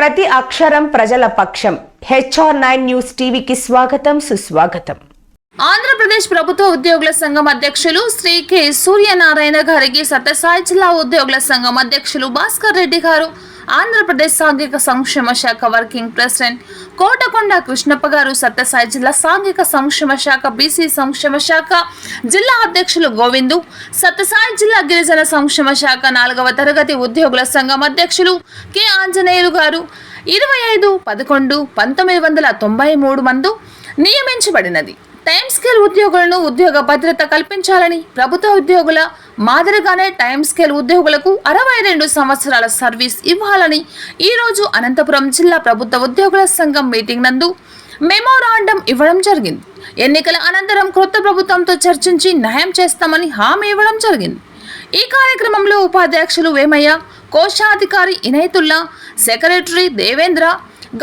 ప్రతి అక్షరం ప్రజల పక్షం. HR9 న్యూస్ టీవీకి స్వాగతం, సుస్వాగతం. ఆంధ్రప్రదేశ్ ప్రభుత్వ ఉద్యోగుల సంఘం అధ్యక్షులు శ్రీ కె సూర్యనారాయణ గారికి సత్యసాయి జిల్లా ఉద్యోగుల సంఘం అధ్యక్షులు భాస్కర్ రెడ్డి గారు, ఆంధ్రప్రదేశ్ సాంఘిక సంక్షేమ శాఖ వర్కింగ్ ప్రెసిడెంట్ కోటకొండ కృష్ణప్ప గారు, సత్యసాయి జిల్లా సాంఘిక సంక్షేమ శాఖ బీసీ సంక్షేమ శాఖ జిల్లా అధ్యక్షులు గోవిందు, సత్యసాయి జిల్లా గిరిజన సంక్షేమ శాఖ 4వ తరగతి ఉద్యోగుల సంఘం అధ్యక్షులు కె ఆంజనేయులు గారు 25/11/1993 మందు నియమించబడినది. టైమ్ స్కేల్ ఉద్యోగులను ఉద్యోగ భద్రత కల్పించాలని, ప్రభుత్వ ఉద్యోగుల మాదిరిగానే టైమ్ స్కేల్ ఉద్యోగులకు 62 సంవత్సరాల సర్వీస్ ఇవ్వాలని ఈరోజు అనంతపురం జిల్లా ప్రభుత్వ ఉద్యోగుల సంఘం మీటింగ్ నందు మెమోరాండం ఇవ్వడం జరిగింది. ఎన్నికల అనంతరం కొత్త ప్రభుత్వంతో చర్చించి న్యాయం చేస్తామని హామీ ఇవ్వడం జరిగింది. ఈ కార్యక్రమంలో ఉపాధ్యక్షులు వేమయ్య, కోశాధికారి ఇనైతుల్లా, సెక్రటరీ దేవేంద్ర,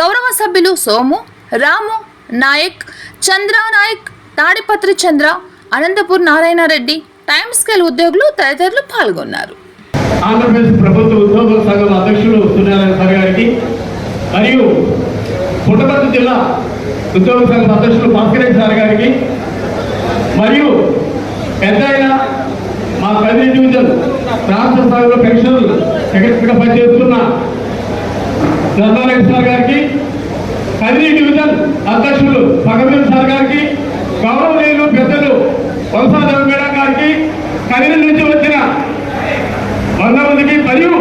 గౌరవ సభ్యులు సోము, రాము నాయక్, చంద్ర నాయక్, తాడిపత్రి చంద్ర, అనంతపూర్ నారాయణ రెడ్డి, టైమ్ స్కేల్ ఉద్యోగులు తదితరులు పాల్గొన్నారు. ఆంధ్రప్రదేశ్ ప్రభుత్వ ఉద్యోగుల సంఘం అధ్యక్షులు సూర్యనారాయణ సార్ గారికి మరియు పుట్టపర్తి జిల్లా ఉద్యోగుల సంఘం అధ్యక్షులు భాస్కర్ రెడ్డి సార్ గారికి మరియు పెద్దయిన మా 10 డివిజన్ రాష్ట్ర స్థాయిలో పెన్షన్ సెక్రటరీగా పనిచేస్తున్న ధర్మారెడ్డి సార్ గారికి, 10 డివిజన్ అధ్యక్షులు భగవీర్ సార్ గారికి, గౌరవనీయులు పెద్దలు వంశాదేవి మేడం గారికి, కదిరి నుంచి వచ్చిన 100 మందికి మరియు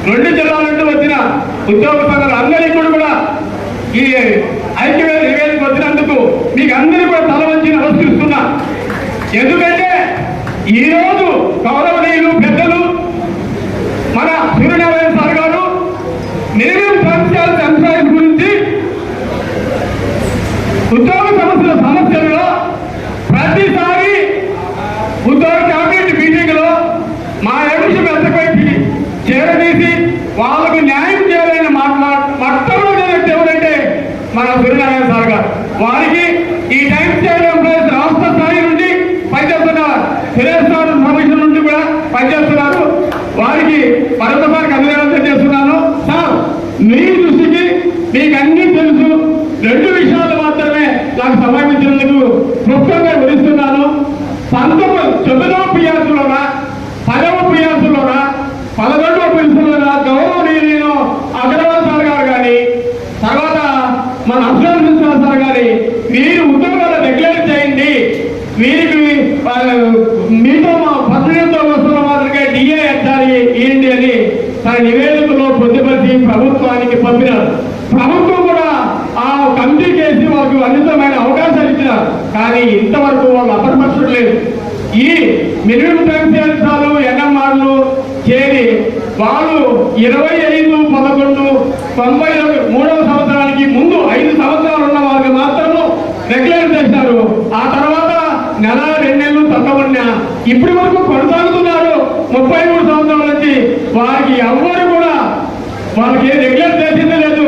2 జిల్లాల నుండి వచ్చిన ఉద్యోగ సంఘాలు అందరికీ కూడా ఈ ఐక్యవేద నివేదిక వచ్చినందుకు మీకు అందరికీ కూడా తల వంచి నమస్కరిస్తున్నా. ఎందుకంటే ఈరోజు గౌరవనీయులు పెద్దలు మన సూర్యనారాయణ సార్ గారు మినిమం టర్మ్స్ అంశాల గురించి ఉద్యోగ సమస్యల్లో ప్రతిసారి ఉద్యోగ క్యాబినెట్ మీటింగ్ లో మా ఎంపీ మెత్తపైకి చేరదీసి వాళ్ళకు న్యాయం చేయాలని మొట్టమొదటి వ్యక్తి ఎవరంటే మన సూర్యనారాయణ సార్ గారు. వారికి ఈ టైం చేయడం రాష్ట్ర స్థాయి నుండి పనిచేస్తున్నారు, సురేశ్వర కమిషన్ నుండి కూడా పనిచేస్తున్నారు. వారికి మరొకసారి అభినందన చేస్తున్నాను. సార్, మీ దృష్టికి మీకు అన్ని తెలుసు, 2 విషయాలు మాత్రమే నాకు సమర్పించినందుకు క్లుప్తంగా వివరిస్తున్నాను. 9వ పియాసులోనా 10వ పియాసులోనా 11వ పియాసులోనా గౌరవనీయులు అగర్వాల్ సార్ గారు కానీ, తర్వాత మన అఫ్జల్ మిశ్రా సార్ గారి మీరు ఉద్యోగాలు డిక్లేర్ చేయండి, వీరికి మీతో మా పత్రికతో వస్తున్న మాత్రమే డిఏ ఎట్టాలి ఏంటి అని తన నివేదికలో పొందుపరిచి ప్రభుత్వానికి పంపినారు. ప్రభుత్వం కూడా ఆ కమిటీ చేసి వాళ్ళకు అన్నితమైన అవకాశాలు ఇచ్చినారు. కానీ ఇంతవరకు వాళ్ళు అపరిపక్షుడు లేదు. ఈ మినిమం టైమ్ చేర్చాలు ఎన్ఎంఆర్లు చేరి వాళ్ళు 25/11/93వ సంవత్సరానికి ముందు 5 సంవత్సరాలు ఉన్న వాళ్ళకి మాత్రము రెగ్యులర్ చేశారు. ఆ తర్వాత నెల 2 నెలలు తగ్గబడినా ఇప్పటి వరకు కొనసాగుతున్నారు. 33 సంవత్సరాల నుంచి వారికి ఎవ్వరు కూడా వాళ్ళకి రెగ్యులర్ చేసింది లేదు.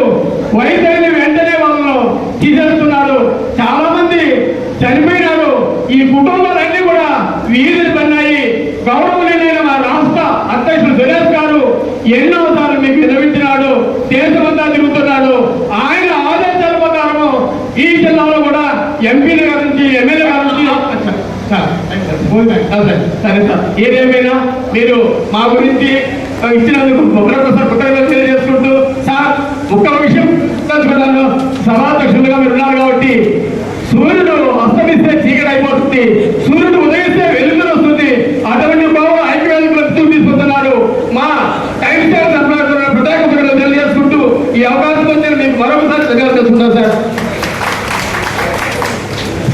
వయసు అయిన వెంటనే వాళ్ళను తీసేస్తున్నారు. చాలా మంది చనిపోయినారు. ఈ కుటుంబాలన్నీ కూడా వీధులు పడినాయి. గౌరవనీయులైన మా రాష్ట్ర అధ్యక్షుడు సురేష్ గారు ఎన్నోసార్లు మీకు విరమించినాడు, దేశమంతా తిరుగుతున్నాడు. ఆయన ఆదేశాల ప్రకారము ఈ జిల్లాలో కూడా ఎంపీల గారి నుంచి ఎమ్మెల్యే గారి నుంచి సరే సార్, ఏదేమైనా మీరు మా గురించి ఇచ్చినందుకు ఒకరొకసారి కృతజ్ఞతలు తెలియజేసుకుంటూ, సార్ ఒక్క విషయం తెలుసుకున్నాను. సభాధ్యక్షులుగా మీరు ఉన్నారు కాబట్టి సూర్యుడు అస్తమిస్తే చీకటి అయిపోతుంది, సూర్యుడు ఉదయిస్తే వెలుగులు వస్తుంది. అటువంటి భావం ఐక్యవేదికలు తీసుకుంటున్నారు. మా టైమ్ స్టైల్ ప్రత్యేక తెలియజేసుకుంటూ ఈ అవకాశం వచ్చిన మీకు మరొకసారి ధన్యవాదాలు తెలుసుకుంటాను సార్.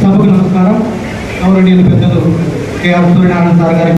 సభకు నమస్కారం. గౌరవనీయులు పెద్దలు కె సూర్యనారాయణ సార్ గారి